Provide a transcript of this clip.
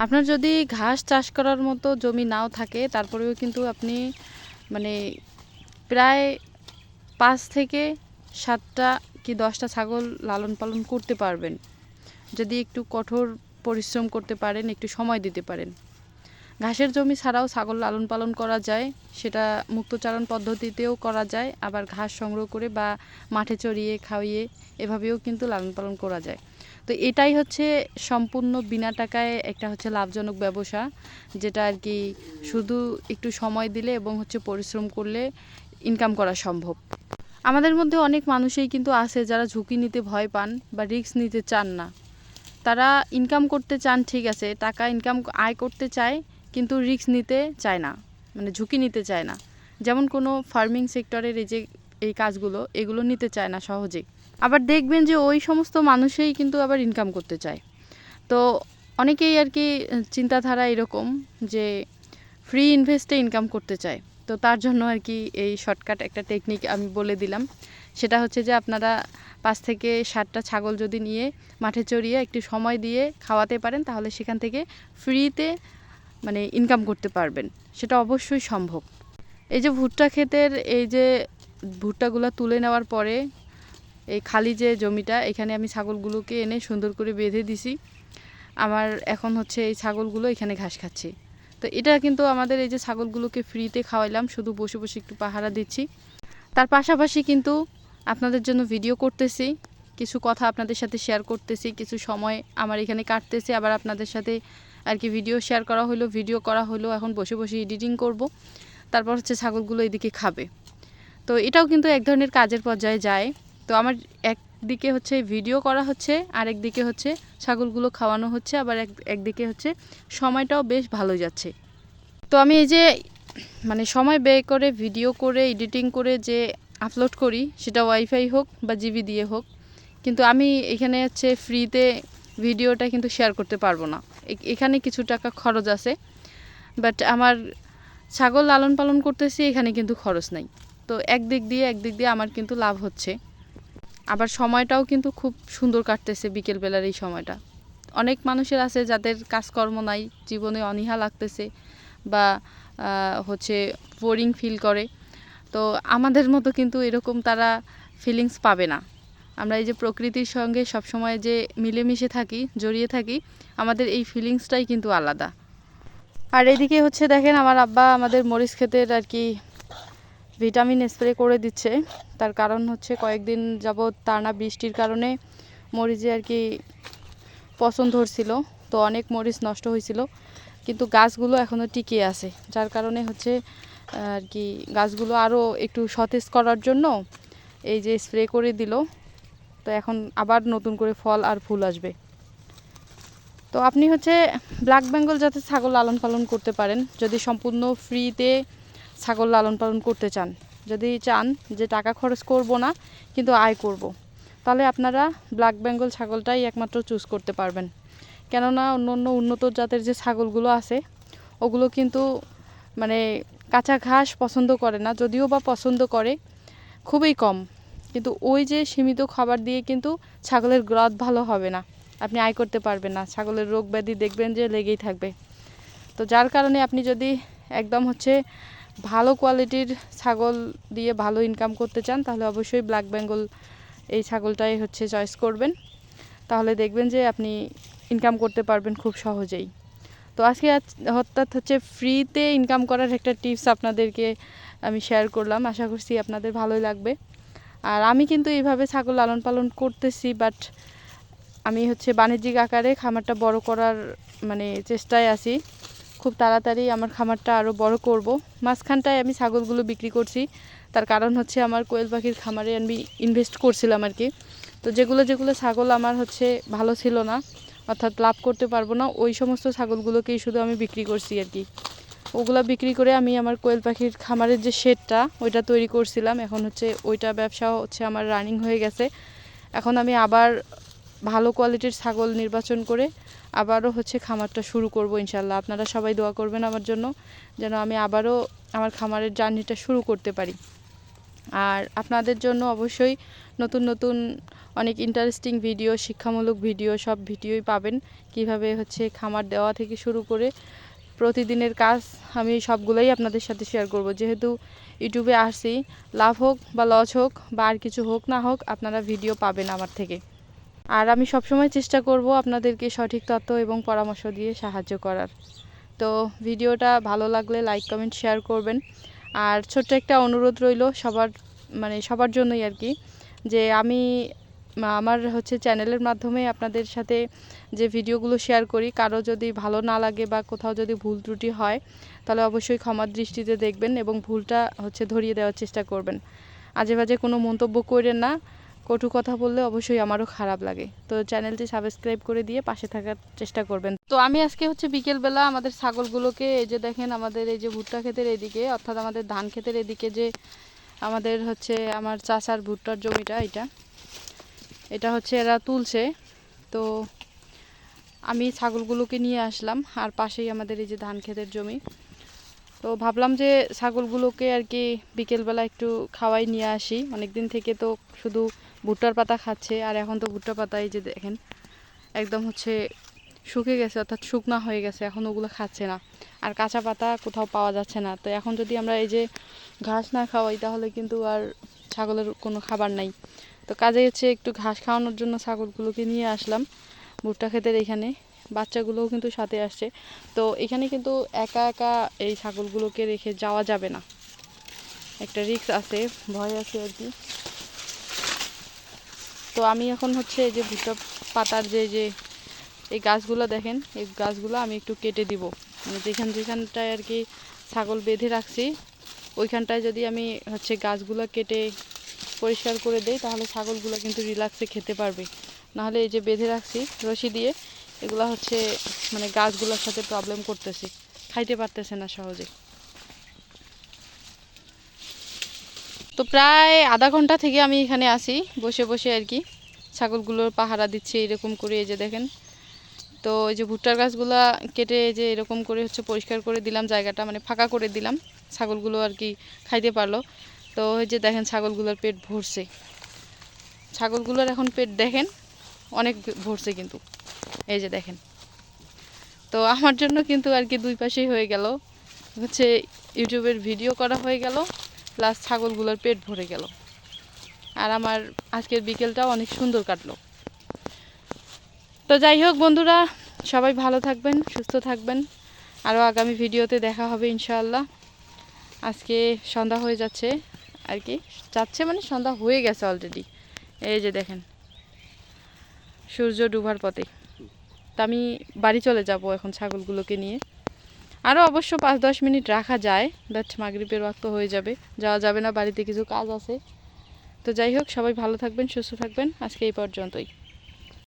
আপনার যদি ঘাস চাষ করার মতো জমি নাও থাকে তারপরেও কিন্তু আপনি মানে প্রায় 5 থেকে 7টা কি 10টা ছাগল লালন পালন করতে পারবেন যদি একটু কঠোর পরিশ্রম করতে পারেন, একটু সময় দিতে পারেন। ঘাসের জমি ছাড়াও ছাগল লালন পালন করা যায়, সেটা মুক্তচারণ পদ্ধতিতেও করা যায়, আবার ঘাস সংগ্রহ করে বা মাঠে চড়িয়ে খাওয়িয়ে এভাবেও কিন্তু লালন পালন করা যায়। তো এটাই হচ্ছে সম্পূর্ণ বিনা টাকায় একটা হচ্ছে লাভজনক ব্যবসা, যেটা আর কি শুধু একটু সময় দিলে এবং হচ্ছে পরিশ্রম করলে ইনকাম করা সম্ভব। আমাদের মধ্যে অনেক মানুষই কিন্তু আছে যারা ঝুঁকি নিতে ভয় পান বা রিস্ক নিতে চান না। তারা ইনকাম করতে চান, ঠিক আছে, টাকা আয় করতে চায়, কিন্তু রিস্ক নিতে চায় না, মানে ঝুঁকি নিতে চায় না। যেমন কোনো ফার্মিং সেক্টরের এই কাজগুলো এগুলো নিতে চায় না সহজেই। আবার দেখবেন যে ওই সমস্ত মানুষই কিন্তু আবার ইনকাম করতে চায়। তো অনেকেই আর কি চিন্তাধারা এরকম যে ফ্রি ইনভেস্টে ইনকাম করতে চায়। তো তার জন্য আর কি এই শর্টকাট একটা টেকনিক আমি বলে দিলাম। সেটা হচ্ছে যে আপনারা 5 থেকে 7টা ছাগল যদি নিয়ে মাঠে চড়িয়ে একটু সময় দিয়ে খাওয়াতে পারেন, তাহলে সেখান থেকে ফ্রিতে মানে ইনকাম করতে পারবেন। সেটা অবশ্যই সম্ভব। এই যে ভুট্টা ক্ষেতের এই যে ভুট্টাগুলো তুলে নেওয়ার পরে এই খালি যে জমিটা, এখানে আমি ছাগলগুলোকে এনে সুন্দর করে বেঁধে দিছি। আমার এখন হচ্ছে এই ছাগলগুলো এখানে ঘাস খাচ্ছে। তো এটা কিন্তু আমাদের এই যে ছাগলগুলোকে ফ্রিতে খাওয়াইলাম, শুধু বসে বসে একটু পাহারা দিচ্ছি। তার পাশাপাশি কিন্তু আপনাদের জন্য ভিডিও করতেছি, কিছু কথা আপনাদের সাথে শেয়ার করতেছি, কিছু সময় আমার এখানে কাটতেছি, আবার আপনাদের সাথে আর কি ভিডিও শেয়ার করা হলো, ভিডিও করা হলো। এখন বসে বসে এডিটিং করব, তারপর হচ্ছে ছাগলগুলো এদিকে খাবে। তো এটাও কিন্তু এক ধরনের কাজের পর্যায়ে যায়। তো আমার একদিকে হচ্ছে ভিডিও করা হচ্ছে, আরেকদিকে হচ্ছে ছাগলগুলো খাওয়ানো হচ্ছে, আবার একদিকে হচ্ছে সময়টাও বেশ ভালো যাচ্ছে। তো আমি এই যে মানে সময় ব্যয় করে ভিডিও করে এডিটিং করে যে আপলোড করি, সেটা ওয়াইফাই হোক বা জিবি দিয়ে হোক, কিন্তু আমি এখানে হচ্ছে ফ্রিতে ভিডিওটা কিন্তু শেয়ার করতে পারবো না। এখানে কিছু টাকা খরচ আছে, বাট আমার ছাগল লালন পালন করতেছি, এখানে কিন্তু খরচ নাই। তো একদিক দিয়ে আমার কিন্তু লাভ হচ্ছে, আবার সময়টাও কিন্তু খুব সুন্দর কাটতেছে বিকেলবেলার এই সময়টা। অনেক মানুষের আছে যাদের কাজকর্ম নাই, জীবনে অনীহা লাগতেছে বা হচ্ছে বোরিং ফিল করে। তো আমাদের মতো কিন্তু এরকম তারা ফিলিংস পাবে না। আমরা এই যে প্রকৃতির সঙ্গে সবসময় যে মিলেমিশে থাকি, জড়িয়ে থাকি, আমাদের এই ফিলিংসটাই কিন্তু আলাদা। আর এদিকে হচ্ছে দেখেন আমার আব্বা আমাদের মরিচ ক্ষেতের আর কি ভিটামিন স্প্রে করে দিচ্ছে। তার কারণ হচ্ছে কয়েকদিন যাবৎ টানা বৃষ্টির কারণে মরিচে আর কি পচন ধরছিল, তো অনেক মরিচ নষ্ট হয়েছিল, কিন্তু গাছগুলো এখনও টিকে আছে, যার কারণে হচ্ছে আর কি গাছগুলো আরও একটু সতেজ করার জন্য এই যে স্প্রে করে দিল। তো এখন আবার নতুন করে ফল আর ফুল আসবে। তো আপনি হচ্ছে ব্ল্যাক বেঙ্গল জাতের ছাগল লালন পালন করতে পারেন যদি সম্পূর্ণ ফ্রিতে ছাগল লালন পালন করতে চান। যদি চান যে টাকা খরচ করব না কিন্তু আয় করব, তাহলে আপনারা ব্ল্যাক বেঙ্গল ছাগলটাই একমাত্র চুজ করতে পারবেন। কেননা অন্য উন্নত জাতের যে ছাগলগুলো আছে ওগুলো কিন্তু মানে কাঁচা ঘাস পছন্দ করে না, যদিও বা পছন্দ করে খুবই কম, কিন্তু ওই যে সীমিত খাবার দিয়ে কিন্তু ছাগলের গ্রোথ ভালো হবে না, আপনি আয় করতে পারবেন না, ছাগলের রোগ ব্যাধি দেখবেন যে লেগেই থাকবে। তো যার কারণে আপনি যদি একদম হচ্ছে ভালো কোয়ালিটির ছাগল দিয়ে ভালো ইনকাম করতে চান, তাহলে অবশ্যই ব্ল্যাক বেঙ্গল এই ছাগলটাই হচ্ছে চয়েস করবেন, তাহলে দেখবেন যে আপনি ইনকাম করতে পারবেন খুব সহজেই। তো আজকে অর্থাৎ হচ্ছে ফ্রিতে ইনকাম করার একটা টিপস আপনাদেরকে আমি শেয়ার করলাম, আশা করছি আপনাদের ভালোই লাগবে। আর আমি কিন্তু এইভাবে ছাগল লালন পালন করতেছি, বাট আমি হচ্ছে বাণিজ্যিক আকারে খামারটা বড় করার মানে চেষ্টায় আছি। খুব তাড়াতাড়ি আমার খামারটা আরও বড় করব। মাঝখানটায় আমি ছাগলগুলো বিক্রি করছি, তার কারণ হচ্ছে আমার কোয়েল পাখির খামারে আমি ইনভেস্ট করছিলাম আর কি। তো যেগুলো ছাগল আমার হচ্ছে ভালো ছিল না, অর্থাৎ লাভ করতে পারবো না, ওই সমস্ত ছাগলগুলোকেই শুধু আমি বিক্রি করছি আর কি। ওগুলো বিক্রি করে আমি আমার কোয়েল পাখির খামারের যে শেডটা ওইটা তৈরি করছিলাম, এখন হচ্ছে ওইটা ব্যবসা হচ্ছে আমার রানিং হয়ে গেছে। এখন আমি আবার ভালো কোয়ালিটির ছাগল নির্বাচন করে আবারও হচ্ছে খামারটা শুরু করব ইনশাল্লাহ। আপনারা সবাই দোয়া করবেন আমার জন্য, যেন আমি আবারও আমার খামারের জার্নিটা শুরু করতে পারি। আর আপনাদের জন্য অবশ্যই নতুন নতুন অনেক ইন্টারেস্টিং ভিডিও, শিক্ষামূলক ভিডিও, সব ভিডিওই পাবেন। কিভাবে হচ্ছে খামার দেওয়া থেকে শুরু করে প্রতিদিনের কাজ আমি সবগুলোই আপনাদের সাথে শেয়ার করব। যেহেতু ইউটিউবে আসছি, লাভ হোক বা লস হোক বা আর কিছু হোক না হোক, আপনারা ভিডিও পাবেন আমার থেকে। আর আমি সবসময় চেষ্টা করব আপনাদেরকে সঠিক তথ্য এবং পরামর্শ দিয়ে সাহায্য করার। তো ভিডিওটা ভালো লাগলে লাইক, কমেন্ট, শেয়ার করবেন। আর ছোট্ট একটা অনুরোধ রইল সবার জন্যই আর কি, যে আমি আমার হচ্ছে চ্যানেলের মাধ্যমে আপনাদের সাথে যে ভিডিওগুলো শেয়ার করি, কারো যদি ভালো না লাগে বা কোথাও যদি ভুল ত্রুটি হয়, তাহলে অবশ্যই ক্ষমার দৃষ্টিতে দেখবেন এবং ভুলটা হচ্ছে ধরিয়ে দেওয়ার চেষ্টা করবেন। আজে বাজে কোনো মন্তব্য করেন না, কটু কথা বললে অবশ্যই আমারও খারাপ লাগে। তো চ্যানেলটি সাবস্ক্রাইব করে দিয়ে পাশে থাকার চেষ্টা করবেন। তো আমি আজকে হচ্ছে বিকেলবেলা আমাদের ছাগলগুলোকে, এই যে দেখেন আমাদের এই যে ভুট্টা ক্ষেতের এদিকে, অর্থাৎ আমাদের ধান ক্ষেতের এদিকে যে আমাদের হচ্ছে আমার চাচার ভুট্টার জমিটা, এটা হচ্ছে এরা তুলছে। তো আমি ছাগলগুলোকে নিয়ে আসলাম, আর পাশেই আমাদের এই যে ধান ক্ষেতের জমি। তো ভাবলাম যে ছাগলগুলোকে আর কি বিকেলবেলা একটু খাওয়াই নিয়ে আসি। অনেক দিন থেকে তো শুধু ভুট্টার পাতা খাচ্ছে, আর এখন তো ভুট্টার পাতা এই যে দেখেন একদম হচ্ছে শুকিয়ে গেছে, অর্থাৎ শুকনা হয়ে গেছে, এখন ওগুলো খাচ্ছে না। আর কাঁচা পাতা কোথাও পাওয়া যাচ্ছে না। তো এখন যদি আমরা এই যে ঘাস না খাওয়াই, তাহলে কিন্তু আর ছাগলের কোনো খাবার নাই। তো কাজে হচ্ছে একটু ঘাস খাওয়ানোর জন্য ছাগলগুলোকে নিয়ে আসলাম ভুট্টা ক্ষেতের এখানে। বাচ্চাগুলোও কিন্তু সাথে আসছে। তো এখানে কিন্তু একা একা এই ছাগলগুলোকে রেখে যাওয়া যাবে না, একটা রিস্ক আছে, ভয় আছে আর কি। তো আমি এখন হচ্ছে এই যে ভুট্টা পাতার যে এই গাছগুলো দেখেন, এই গাছগুলো আমি একটু কেটে দিব। মানে যেখানটায় আর কি ছাগল বেঁধে রাখছি, ওইখানটায় যদি আমি হচ্ছে গাছগুলো কেটে পরিষ্কার করে দেই, তাহলে ছাগলগুলো কিন্তু রিল্যাক্সে খেতে পারবে। নাহলে এই যে বেঁধে রাখছি রশি দিয়ে, এগুলো হচ্ছে মানে গাছগুলোর সাথে প্রবলেম করতেছে, খাইতে পারতেছে না সহজে। তো প্রায় আধা ঘন্টা থেকে আমি এখানে আসি বসে বসে আর কি, ছাগলগুলোর পাহারা দিচ্ছি এরকম করে। এই যে দেখেন, তো এই যে ভুট্টার গাছগুলা কেটে এই যে এরকম করে হচ্ছে পরিষ্কার করে দিলাম, জায়গাটা মানে ফাঁকা করে দিলাম, ছাগলগুলো আর কি খাইতে পারলো। তো এই যে দেখেন ছাগলগুলোর পেট ভরছে, ছাগলগুলোর এখন পেট দেখেন অনেক ভরছে কিন্তু, এই যে দেখেন। তো আমার জন্য কিন্তু আর কি দুই পাশেই হয়ে গেল, হচ্ছে ইউটিউবের ভিডিও করা হয়ে গেল, প্লাস ছাগলগুলোর পেট ভরে গেল। আর আমার আজকের বিকেলটাও অনেক সুন্দর কাটলো। তো যাই হোক বন্ধুরা, সবাই ভালো থাকবেন, সুস্থ থাকবেন। আরও আগামী ভিডিওতে দেখা হবে ইনশাআল্লাহ। আজকে সন্ধ্যা হয়ে যাচ্ছে আর কি, যাচ্ছে মানে সন্ধ্যা হয়ে গেছে অলরেডি। এই যে দেখেন সূর্য ডুবার পথে। তা আমি বাড়ি চলে যাব এখন ছাগলগুলোকে নিয়ে। আরও অবশ্য 5-10 মিনিট রাখা যায়, বাট মাগরিবের ওয়াক্ত হয়ে যাবে, যাওয়া যাবে না, বাড়িতে কিছু কাজ আছে। তো যাই হোক, সবাই ভালো থাকবেন, সুস্থ থাকবেন, আজকে এই পর্যন্তই।